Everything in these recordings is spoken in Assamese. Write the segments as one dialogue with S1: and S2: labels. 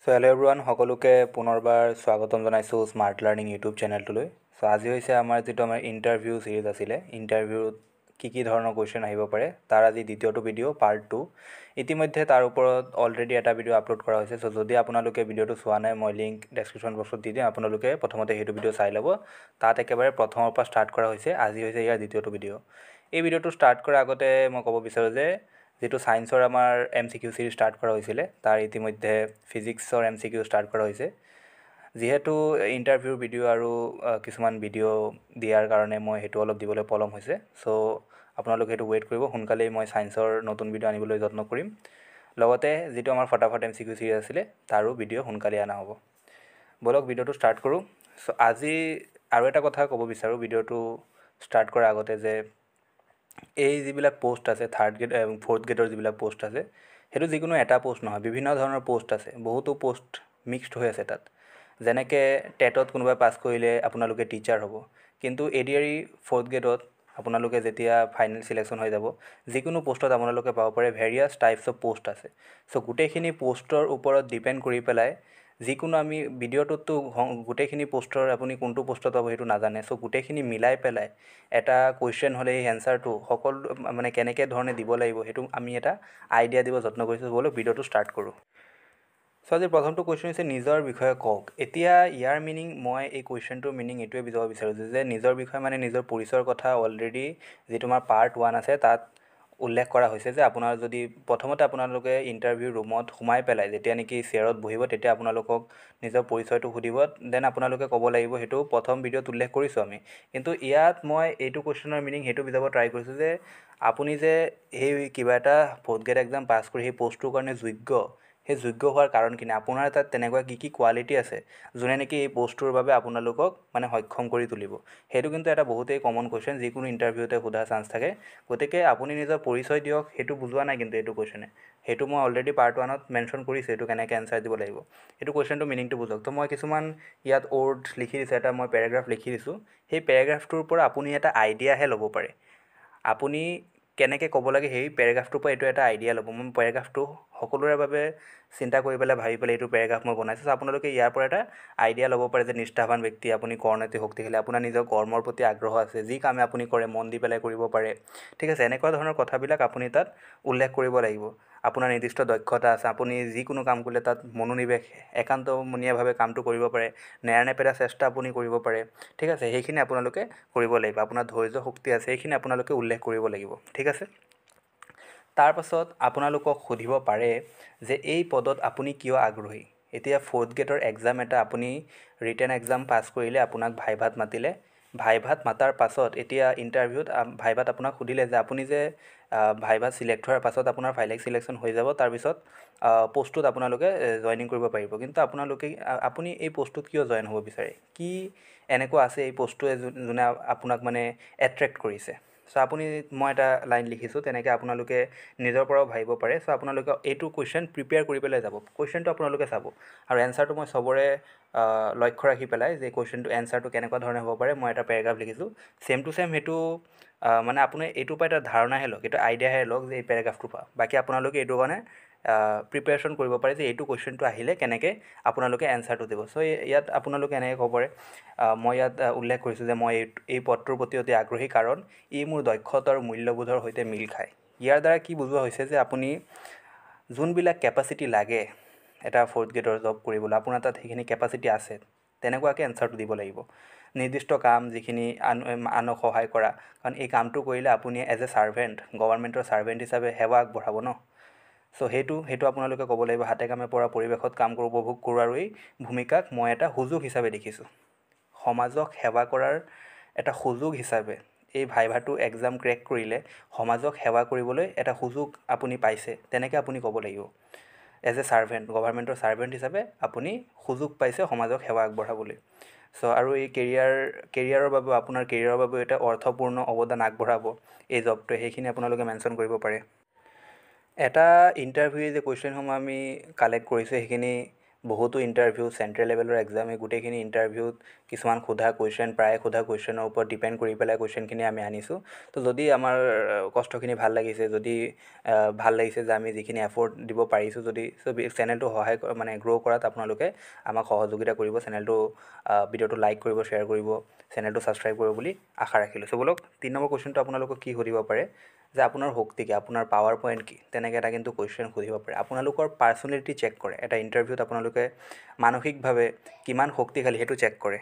S1: হেল্ল' এভৰিৱান, সকলোকে পুনৰবাৰ স্বাগতম জনাইছোঁ স্মাৰ্ট লাৰ্ণিং ইউটিউব চেনেলটোলৈ। আজি হৈছে আমাৰ যিটো ইণ্টাৰভিউ ছিৰিজ আছিলে, ইণ্টাৰভিউত কি ধৰণৰ কুৱেশ্যন আহিব পাৰে তাৰ আজি দ্বিতীয়টো ভিডিঅ' পাৰ্ট 2। ইতিমধ্যে তাৰ ওপৰত অলৰেডি এটা ভিডিঅ' আপলোড কৰা হৈছে। যদি আপোনালোকে ভিডিঅ'টো চোৱা নাই, মই লিংক ডেছক্ৰিপশ্যন বক্সত দি দিম, আপোনালোকে প্ৰথমতে সেইটো ভিডিঅ' চাই ল'ব। তাত একেবাৰে প্ৰথমৰ পৰা ষ্টাৰ্ট কৰা হৈছে। আজি হৈছে ইয়াৰ দ্বিতীয়টো ভিডিঅ'। এই ভিডিঅ'টো ষ্টাৰ্ট কৰাৰ আগতে মই ক'ব বিচাৰোঁ যে যিটো ছায়েন্সৰ আমাৰ MCQ চিৰিজ ষ্টাৰ্ট কৰা হৈছিলে, তাৰ ইতিমধ্যে ফিজিক্সৰ MCQ ষ্টাৰ্ট কৰা হৈছে। যিহেতু ইণ্টাৰভিউৰ ভিডিঅ' আৰু কিছুমান ভিডিঅ' দিয়াৰ কাৰণে মই সেইটো অলপ দিবলৈ পলম হৈছে। আপোনালোকে সেইটো ৱেইট কৰিব। সোনকালেই মই ছায়েন্সৰ নতুন ভিডিঅ' আনিবলৈ যত্ন কৰিম। লগতে যিটো আমাৰ ফটাফট MCQ চিৰিজ আছিলে, তাৰো ভিডিঅ' সোনকালে অনা হ'ব। ব'লক ভিডিঅ'টো ষ্টাৰ্ট কৰোঁ। আজি আৰু এটা কথা ক'ব বিচাৰোঁ ভিডিঅ'টো ষ্টাৰ্ট কৰাৰ আগতে, যে এই যিবিলাক পোষ্ট আছে, 3rd গ্ৰেড 4th গ্ৰেডৰ যিবিলাক পোষ্ট আছে, সেইটো যিকোনো এটা পোষ্ট নহয়, বিভিন্ন ধৰণৰ পোষ্ট আছে। বহুতো পোষ্ট মিক্সড হৈ আছে তাত। যেনেকৈ টেটত কোনোবাই পাছ কৰিলে আপোনালোকে টিচাৰ হ'ব, কিন্তু ADRE 4th গ্ৰেডত আপোনালোকে যেতিয়া ফাইনেল চিলেকশ্যন হৈ যাব, যিকোনো পোষ্টত আপোনালোকে পাব পাৰে। ভেৰিয়াছ টাইপছ অফ পোষ্ট আছে। গোটেইখিনি পোষ্টৰ ওপৰত ডিপেণ্ড কৰি পেলাই যিকোনো আমি ভিডিঅ'টোততো গোটেইখিনি পোষ্টৰ আপুনি কোনটো পোষ্টত পাব সেইটো নাজানে। গোটেইখিনি মিলাই পেলাই এটা কুৱেশ্যন হ'লে এই এনচাৰটো সকলো কেনেকৈ ধৰণে দিব লাগিব, সেইটো আমি এটা আইডিয়া দিব যত্ন কৰিছোঁ। ব'লক ভিডিঅ'টো ষ্টাৰ্ট কৰোঁ। আজি প্ৰথমটো কুৱেশ্যন হৈছে নিজৰ বিষয়ে কওক। এতিয়া ইয়াৰ মিনিং, মই এই কুৱেশ্যনটোৰ মিনিং এইটোৱে বুজাব বিচাৰিছোঁ যে নিজৰ বিষয়ে নিজৰ পৰিচয়ৰ কথা অলৰেডি যি তোমাৰ পাৰ্ট 1 আছে তাত উল্লেখ কৰা হৈছে। যে আপোনাৰ যদি প্ৰথমতে আপোনালোকে ইণ্টাৰভিউ ৰুমত সোমাই পেলাই যেতিয়া নেকি চেয়াৰত বহিব, তেতিয়া আপোনালোকক নিজৰ পৰিচয়টো সুধিব, দেন আপোনালোকে ক'ব লাগিব। সেইটো প্ৰথম ভিডিঅ'ত উল্লেখ কৰিছোঁ আমি। কিন্তু ইয়াত মই এইটো কুৱেশ্যনৰ মিনিং সেইটো বুজাব ট্ৰাই কৰিছোঁ যে আপুনি যে সেই কিবা এটা 4th গ্ৰেড এক্সাম পাছ কৰি সেই পষ্টটোৰ কাৰণে যোগ্য, সেই যোগ্য হোৱাৰ কাৰণ কিনে আপোনাৰ তাত তেনেকুৱা কি কোৱালিটি আছে যোনে নেকি এই পষ্টটোৰ বাবে আপোনালোকক সক্ষম কৰি তুলিব। সেইটো কিন্তু এটা বহুতেই কমন কুৱেশ্যন, যিকোনো ইণ্টাৰভিউতে সোধা চান্স থাকে। গতিকে আপুনি নিজৰ পৰিচয় দিয়ক, সেইটো বুজোৱা নাই কিন্তু এইটো কুৱেশ্যনে। সেইটো মই অলৰেডি পাৰ্ট 1ত মেনশ্যন কৰিছোঁ, এইটো কেনেকৈ এনচাৰ দিব লাগিব। এইটো কুৱেশ্যনটো মিনিংটো বুজক। মই কিছুমান ইয়াত ৱৰ্ড লিখি দিছোঁ, এটা মই পেৰাগ্ৰাফ লিখি দিছোঁ। সেই পেৰাগ্ৰাফটোৰ পৰা আপুনি এটা আইডিয়াহে ল'ব পাৰে। আপুনি কেনেকৈ ক'ব লাগে সেই পেৰাগ্ৰাফটোৰ পৰা এইটো এটা আইডিয়া ল'ব। মই পেৰাগ্ৰাফটো সকলোৰে বাবে চিন্তা কৰি পেলাই ভাবি পেলাই এইটো পেৰাগ্ৰাফ মই বনাইছোঁ। আপোনালোকে ইয়াৰ পৰা এটা আইডিয়া ল'ব পাৰে যে নিষ্ঠাৱান ব্যক্তি, আপুনি কৰ্ণনীতি শক্তিশালী, আপোনাৰ নিজৰ কৰ্মৰ প্ৰতি আগ্ৰহ আছে, যি কামে আপুনি কৰে মন দি পেলাই কৰিব পাৰে। ঠিক আছে, এনেকুৱা ধৰণৰ কথাবিলাক আপুনি তাত উল্লেখ কৰিব লাগিব। আপোনাৰ নিৰ্দিষ্ট দক্ষতা আছে, আপুনি যিকোনো কাম কৰিলে তাত মনোনিৱেশ একান্তমনীয়াভাৱে কামটো কৰিব পাৰে, নেৰানেপেৰা চেষ্টা আপুনি কৰিব পাৰে। ঠিক আছে, সেইখিনি আপোনালোকে কৰিব লাগিব। আপোনাৰ ধৈৰ্য শক্তি আছে, সেইখিনি আপোনালোকে উল্লেখ কৰিব লাগিব। ঠিক আছে। তাৰপাছত আপোনালোকক সুধিব পাৰে যে এই পদত আপুনি কিয় আগ্ৰহী। এতিয়া 4th গ্ৰেডৰ এক্সাম এটা আপুনি ৰিটেন এক্সাম পাছ কৰিলে, আপোনাক ভাইভাত মাতিলে। ভাইভাত মাতাৰ পাছত এতিয়া ইণ্টাৰভিউত ভাইভাত আপোনাক সুধিলে যে আপুনি যে ভাইভাত চিলেক্ট হোৱাৰ পাছত আপোনাৰ ফাইনেল চিলেকশ্যন হৈ যাব, তাৰপিছত পষ্টটোত আপোনালোকে জইনিং কৰিব পাৰিব। কিন্তু আপুনি এই পষ্টটোত কিয় জইন হ'ব বিচাৰে, কি এনেকুৱা আছে এই পষ্টটোৱে যোনে আপোনাক এট্ৰেক্ট কৰিছে। মই এটা লাইন লিখিছোঁ, তেনেকৈ আপোনালোকে নিজৰ পৰাও ভাবিব পাৰে। আপোনালোকে এইটো কুৱেশ্যন প্ৰিপেয়াৰ কৰি পেলাই যাব। কুৱেশ্যনটো আপোনালোকে চাব আৰু এনচাৰটো মই চবৰে লক্ষ্য ৰাখি পেলাই যে কুৱেশ্যনটো এনচাৰটো কেনেকুৱা ধৰণে হ'ব পাৰে, মই এটা পেৰাগ্ৰাফ লিখিছোঁ। ছেম টু ছেম সেইটো আপুনি এইটোৰ পৰা এটা ধাৰণাহে লওক, এইটো আইডিয়াহে লওক যে এই পেৰাগ্ৰাফটোৰ পৰা। বাকী আপোনালোকে এইটো কাৰণে প্ৰিপেৰেশ্যন কৰিব পাৰে যে এইটো কুৱেশ্যনটো আহিলে কেনেকৈ আপোনালোকে এনচাৰটো দিব। ইয়াত আপোনালোকে এনেকৈ ক'ব পাৰে, মই ইয়াত উল্লেখ কৰিছোঁ যে মই এই পদটোৰ প্ৰতি অতি আগ্ৰহী, কাৰণ ই মোৰ দক্ষতা আৰু মূল্যবোধৰ সৈতে মিল খায়। ইয়াৰ দ্বাৰা কি বুজোৱা হৈছে যে আপুনি যোনবিলাক কেপাচিটি লাগে এটা 4th গ্ৰেডৰ জব কৰিবলৈ, আপোনাৰ তাত সেইখিনি কেপাচিটি আছে, তেনেকুৱাকৈ এনচাৰটো দিব লাগিব। নিৰ্দিষ্ট কাম যিখিনি আনক সহায় কৰা, কাৰণ এই কামটো কৰিলে আপুনি এজ এ ছাৰ্ভেণ্ট, গভৰ্ণমেণ্টৰ ছাৰ্ভেণ্ট হিচাপে সেৱা আগবঢ়াব ন। সেইটো আপোনালোকে ক'ব লাগিব। হাতে কামে পৰা পৰিৱেশত কাম কৰোঁ, উপভোগ কৰোঁ, আৰু এই ভূমিকাক মই এটা সুযোগ হিচাপে দেখিছোঁ। সমাজক সেৱা কৰাৰ এটা সুযোগ হিচাপে এই ভাইভাটো এক্সাম ক্ৰেক কৰিলে সমাজক সেৱা কৰিবলৈ এটা সুযোগ আপুনি পাইছে, তেনেকৈ আপুনি ক'ব লাগিব। এজ এ ছাৰ্ভেণ্ট, গভৰ্ণমেণ্টৰ ছাৰ্ভেণ্ট হিচাপে আপুনি সুযোগ পাইছে সমাজক সেৱা আগবঢ়াবলৈ। আৰু এই কেৰিয়াৰৰ বাবেও, আপোনাৰ কেৰিয়াৰৰ বাবেও এটা অৰ্থপূৰ্ণ অৱদান আগবঢ়াব এই জবটোৱে, সেইখিনি আপোনালোকে মেনশ্যন কৰিব পাৰে। এটা ইণ্টাৰভিউ যে কুৱেশ্যনসমূহ আমি কালেক্ট কৰিছোঁ, সেইখিনি বহুতো ইণ্টাৰভিউ চেণ্ট্ৰেল লেভেলৰ এক্সাম এই গোটেইখিনি ইণ্টাৰভিউত কিছুমান সোধা কুৱেশ্যন প্ৰায় সোধা কুৱেশ্যনৰ ওপৰত ডিপেণ্ড কৰি পেলাই কুৱেশ্যনখিনি আমি আনিছোঁ। তো যদি আমাৰ কষ্টখিনি ভাল লাগিছে, যদি ভাল লাগিছে যে আমি যিখিনি এফৰ্ট দিব পাৰিছোঁ, যদি চেনেলটো সহায় মানে গ্ৰ' কৰাত আপোনালোকে আমাক সহযোগিতা কৰিব, ভিডিঅ'টো লাইক কৰিব, শ্বেয়াৰ কৰিব, চেনেলটো ছাবস্ক্ৰাইব কৰিব বুলি আশা ৰাখিলোঁ। চ' ব'লক 3 নম্বৰ কুৱেশ্যনটো আপোনালোকক কি সুধিব পাৰে যে আপোনাৰ শক্তি কি, আপোনাৰ পাৱাৰ পইণ্ট কি, তেনেকৈ এটা কিন্তু কুৱেশ্যন সুধিব পাৰে। আপোনালোকৰ পাৰ্চনেলিটি চেক কৰে, এটা ইণ্টাৰভিউত আপোনালোকে মানসিকভাৱে কিমান শক্তিশালী সেইটো চেক কৰে।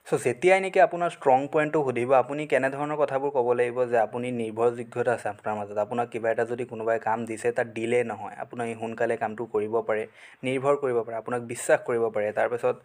S1: চ' যেতিয়াই নেকি আপোনাৰ ষ্ট্ৰং পইণ্টটো সুধিব, আপুনি কেনেধৰণৰ কথাবোৰ ক'ব লাগিব যে আপুনি নিৰ্ভৰযোগ্যতা আছে আপোনাৰ মাজত, আপোনাক কিবা এটা যদি কোনোবাই কাম দিছে তাত ডিলে নহয়, আপুনি সোনকালে কামটো কৰিব পাৰে, নিৰ্ভৰ কৰিব পাৰে, আপোনাক বিশ্বাস কৰিব পাৰে, তাৰপাছত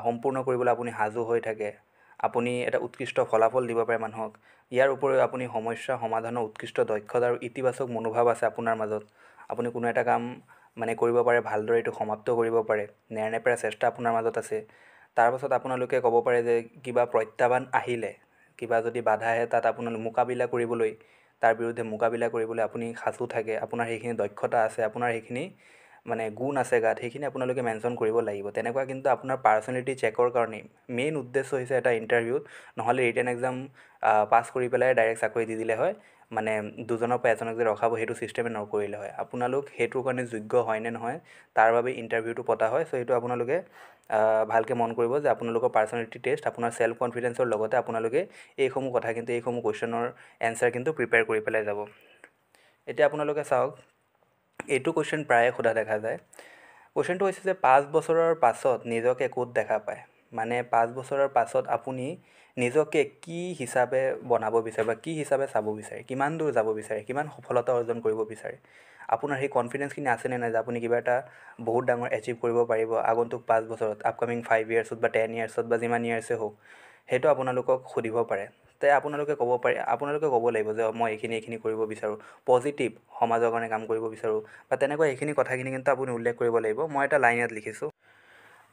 S1: সম্পূৰ্ণ কৰিবলৈ আপুনি সাজু হৈ থাকে, আপুনি এটা উৎকৃষ্ট ফলাফল দিব পাৰে মানুহক। ইয়াৰ উপৰিও আপুনি সমস্যা সমাধানৰ উৎকৃষ্ট দক্ষতা আৰু ইতিবাচক মনোভাৱ আছে আপোনাৰ মাজত, আপুনি কোনো এটা কাম মানে কৰিব পাৰে, ভালদৰে এইটো সমাপ্ত কৰিব পাৰে, নেৰানেপেৰা চেষ্টা আপোনাৰ মাজত আছে। তাৰপাছত আপোনালোকে ক'ব পাৰে যে কিবা প্ৰত্যাহ্বান আহিলে, কিবা যদি বাধা আহে তাত আপোনালোকে মোকাবিলা কৰিবলৈ, তাৰ বিৰুদ্ধে মোকাবিলা কৰিবলৈ আপুনি সাজু থাকে, আপোনাৰ সেইখিনি দক্ষতা আছে, আপোনাৰ সেইখিনি মানে গুণ আছে গাত, সেইখিনি আপোনালোকে মেনশ্যন কৰিব লাগিব। তেনেকুৱা কিন্তু আপোনাৰ পাৰ্চনেলিটি চেকৰ কাৰণেই মেইন উদ্দেশ্য হৈছে এটা ইণ্টাৰভিউত, নহ'লে ৰিটেন এক্সাম পাছ কৰি পেলাই ডাইৰেক্ট চাকৰি দি দিলে হয়, মানে দুজনৰ পৰা এজনক যে ৰখাব সেইটো ছিষ্টেমে নকৰিলে হয়। আপোনালোক সেইটোৰ কাৰণে যোগ্য হয় নে নহয় তাৰ বাবে ইণ্টাৰভিউটো পতা হয়। চ' সেইটো আপোনালোকে ভালকৈ মন কৰিব যে আপোনালোকৰ পাৰ্চনেলিটি টেষ্ট, আপোনাৰ ছেল্ফ কনফিডেঞ্চৰ লগতে আপোনালোকে এইসমূহ কথা কিন্তু এইসমূহ কুৱেশ্যনৰ এনচাৰ কিন্তু প্ৰিপেয়াৰ কৰি পেলাই যাব। এতিয়া আপোনালোকে চাওক, এইটো কুৱেশ্যন প্ৰায়ে সোধা দেখা যায়। কুৱেশ্যনটো হৈছে যে 5 বছৰৰ পাছত নিজকে ক'ত দেখা পায়, মানে 5 বছৰৰ পাছত আপুনি নিজকে কি হিচাপে বনাব বিচাৰে বা কি হিচাপে চাব বিচাৰে, কিমান দূৰ যাব বিচাৰে, কিমান সফলতা অৰ্জন কৰিব বিচাৰে, আপোনাৰ সেই কনফিডেঞ্চখিনি আছেনে নাই যে আপুনি কিবা এটা বহুত ডাঙৰ এচিভ কৰিব পাৰিব আগন্তুক 5 বছৰত, আপকামিং 5 ইয়াৰ্ছত বা 10 ইয়াৰ্ছত বা যিমান ইয়াৰ্ছে হওক, সেইটো আপোনালোকক সুধিব পাৰে। তে আপোনালোকে ক'ব লাগিব যে মই এইখিনি কৰিব বিচাৰোঁ, পজিটিভ সমাজৰ কাৰণে কাম কৰিব বিচাৰোঁ বা তেনেকুৱা এইখিনি কথাখিনি কিন্তু আপুনি উল্লেখ কৰিব লাগিব। মই এটা লাইন ইয়াত লিখিছোঁ,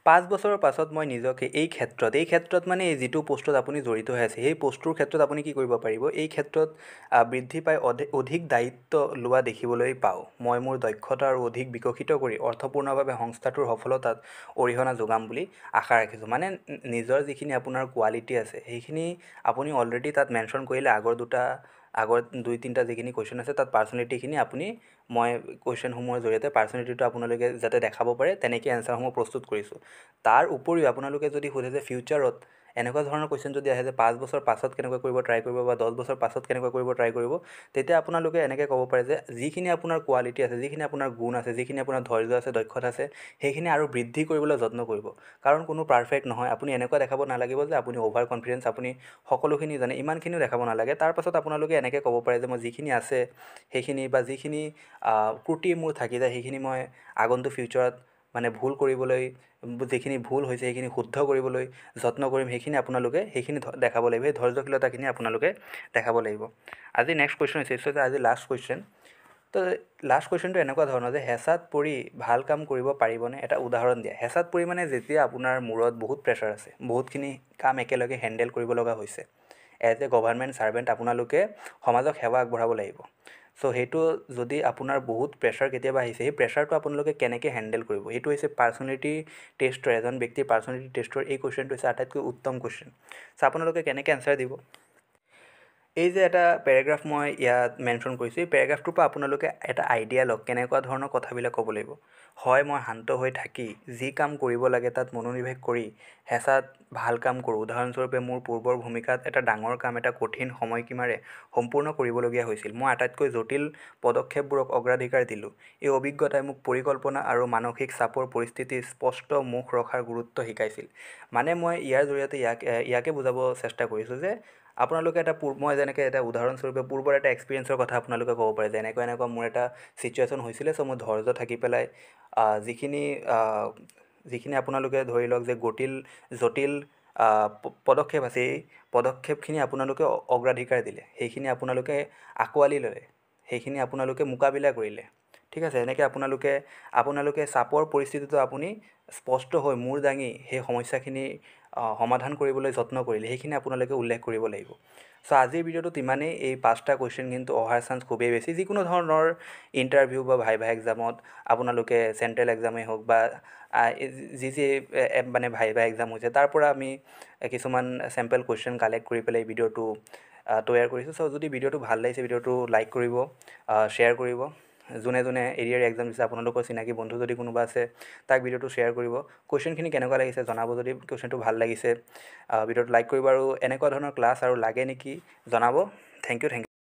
S1: 5 বছৰৰ পাছত মই নিজকে এই ক্ষেত্ৰত মানে এই যিটো পষ্টত আপুনি জড়িত হৈ আছে, সেই পষ্টটোৰ ক্ষেত্ৰত আপুনি কি কৰিব পাৰিব, এই ক্ষেত্ৰত বৃদ্ধি পাই অধিক দায়িত্ব লোৱা দেখিবলৈ পাওঁ। মই মোৰ দক্ষতা আৰু অধিক বিকশিত কৰি অৰ্থপূৰ্ণভাৱে সংস্থাটোৰ সফলতাত অৰিহণা যোগাম বুলি আশা ৰাখিছোঁ। মানে নিজৰ যিখিনি আপোনাৰ কোৱালিটি আছে সেইখিনি আপুনি অলৰেডি তাত মেনশ্যন কৰিলে, আগৰ 2-3টা যিখিনি কুৱেশ্যন আছে তাত পাৰ্চনেলিটিখিনি মই কুৱেশ্যনসমূহৰ জৰিয়তে পাৰ্চনেলিটিটো আপোনালোকে যাতে দেখাব পাৰে তেনেকৈ এনচাৰসমূহ প্ৰস্তুত কৰিছোঁ। তাৰ উপৰিও আপোনালোকে যদি সোধে যে ফিউচাৰত এনেকুৱা ধৰণৰ কুৱেশ্যন যদি আহে যে 5 বছৰ পাছত কেনেকৈ কৰিব ট্ৰাই কৰিব বা 10 বছৰ পাছত কেনেকৈ কৰিব ট্ৰাই কৰিব, তেতিয়া আপোনালোকে এনেকৈ ক'ব পাৰে যে যিখিনি আপোনাৰ কোৱালিটি আছে, যিখিনি আপোনাৰ গুণ আছে, যিখিনি আপোনাৰ ধৈৰ্য আছে, দক্ষতা আছে, সেইখিনি আৰু বৃদ্ধি কৰিবলৈ যত্ন কৰিব। কাৰণ কোনো পাৰফেক্ট নহয়, আপুনি এনেকুৱা দেখাব নালাগিব যে আপুনি অভাৰ কনফিডেঞ্চ, আপুনি সকলোখিনি জানে, ইমানখিনিও দেখাব নালাগে। তাৰপাছত আপোনালোকে এনেকৈ ক'ব পাৰে যে মই যিখিনি আছে সেইখিনি বা যিখিনি ক্ৰুটি মোৰ থাকি যায় সেইখিনি মই আগন্তুক ফিউচাৰত মানে যিখিনি ভুল হৈছে সেইখিনি শুদ্ধ কৰিবলৈ যত্ন কৰিম, সেইখিনি দেখাব লাগিব, সেই ধৈৰ্যশীলতাখিনি আপোনালোকে দেখাব লাগিব। আজি নেক্সট কুৱেশ্যন হৈছে আজি লাষ্ট কুৱেশ্যন। তো লাষ্ট কুৱেশ্যনটো এনেকুৱা ধৰণৰ যে হেঁচাত পৰি ভাল কাম কৰিব পাৰিবনে, এটা উদাহৰণ দিয়া। হেঁচাত পৰি মানে যেতিয়া আপোনাৰ মূৰত বহুত প্ৰেছাৰ আছে, বহুতখিনি কাম একেলগে হেণ্ডেল কৰিব লগা হৈছে, এজ এ গভাৰ্ণমেণ্ট ছাৰ্ভেণ্ট আপোনালোকে সমাজক সেৱা আগবঢ়াব লাগিব। চ' সেইটো যদি আপোনাৰ বহুত প্ৰেছাৰ কেতিয়াবা আহিছে, সেই প্ৰেছাৰটো আপোনালোকে কেনেকৈ হেণ্ডেল কৰিব, সেইটো হৈছে পাৰ্চনেলিটি টেষ্টৰ, এজন ব্যক্তিৰ পাৰ্চনেলিটি টেষ্টৰ এই কুৱেশ্যনটো হৈছে আটাইতকৈ উত্তম কুৱেশ্যন। চ' আপোনালোকে কেনেকৈ এনচাৰ দিব, এই যে এটা পেৰাগ্ৰাফ মই ইয়াত মেনশ্যন কৰিছোঁ, এই পেৰাগ্ৰাফটোৰ পৰা আপোনালোকে এটা আইডিয়া লওক কেনেকুৱা ধৰণৰ কথাবিলাক ক'ব লাগিব। হয়, মই শান্ত হৈ থাকি যি কাম কৰিব লাগে তাত মনোনিৱেশ কৰি হেঁচাত ভাল কাম কৰোঁ। উদাহৰণস্বৰূপে মোৰ পূৰ্বৰ ভূমিকাত এটা ডাঙৰ কাম এটা কঠিন সময়সীমাৰে সম্পূৰ্ণ কৰিবলগীয়া হৈছিল। মই আটাইতকৈ জটিল পদক্ষেপবোৰক অগ্ৰাধিকাৰ দিলোঁ। এই অভিজ্ঞতাই মোক পৰিকল্পনা আৰু মানসিক চাপৰ পৰিস্থিতিত স্পষ্ট মুখ ৰখাৰ গুৰুত্ব শিকাইছিল। মানে মই ইয়াৰ জৰিয়তে ইয়াকে বুজাব চেষ্টা কৰিছোঁ যে আপোনালোকে মই যেনেকৈ এটা উদাহৰণস্বৰূপে পূৰ্বৰ এটা এক্সপিৰিয়েঞ্চৰ কথা আপোনালোকে ক'ব পাৰে যে এনেকুৱা মোৰ এটা ছিটুৱেশ্যন হৈছিলে, চ' মই ধৈৰ্য থাকি পেলাই যিখিনি আপোনালোকে ধৰি লওক যে জটিল পদক্ষেপ আছে, এই পদক্ষেপখিনি আপোনালোকে অগ্ৰাধিকাৰ দিলে, সেইখিনি আপোনালোকে আঁকোৱালি ল'লে, সেইখিনি আপোনালোকে মোকাবিলা কৰিলে, ঠিক আছে, এনেকৈ আপোনালোকে চাপৰ পৰিস্থিতিটো আপুনি স্পষ্ট হৈ মূৰ দাঙি সেই সমস্যাখিনি সমাধান কৰিবলৈ যত্ন কৰিলে সেইখিনি আপোনালোকে উল্লেখ কৰিব লাগিব। চ' আজিৰ ভিডিঅ'টোত ইমানেই। এই 5টা কুৱেশ্যন কিন্তু অহাৰ চান্স খুবেই বেছি। যিকোনো ধৰণৰ ইণ্টাৰভিউ বা ভাইভা এক্সামত আপোনালোকে চেণ্ট্ৰেল এক্সামেই হওক বা যি মানে ভাইভা এক্সাম হৈছে তাৰ পৰা আমি কিছুমান চেম্পল কুৱেশ্যন কালেক্ট কৰি পেলাই ভিডিঅ'টো তৈয়াৰ কৰিছোঁ। চ' যদি ভিডিঅ'টো ভাল লাগিছে ভিডিঅ'টো লাইক কৰিব, শ্বেয়াৰ কৰিব। যোনে এৰিয়াৰ এক্সাম দিছে আপোনালোকৰ চিনাকি বন্ধু যদি কোনোবা আছে তাক ভিডিঅ'টো শ্বেয়াৰ কৰিব। কুৱেশ্যনখিনি কেনেকুৱা লাগিছে জনাব। যদি কুৱেশ্যনটো ভাল লাগিছে ভিডিঅ'টো লাইক কৰিব আৰু এনেকুৱা ধৰণৰ ক্লাছ আৰু লাগে নেকি জনাব। Thank U.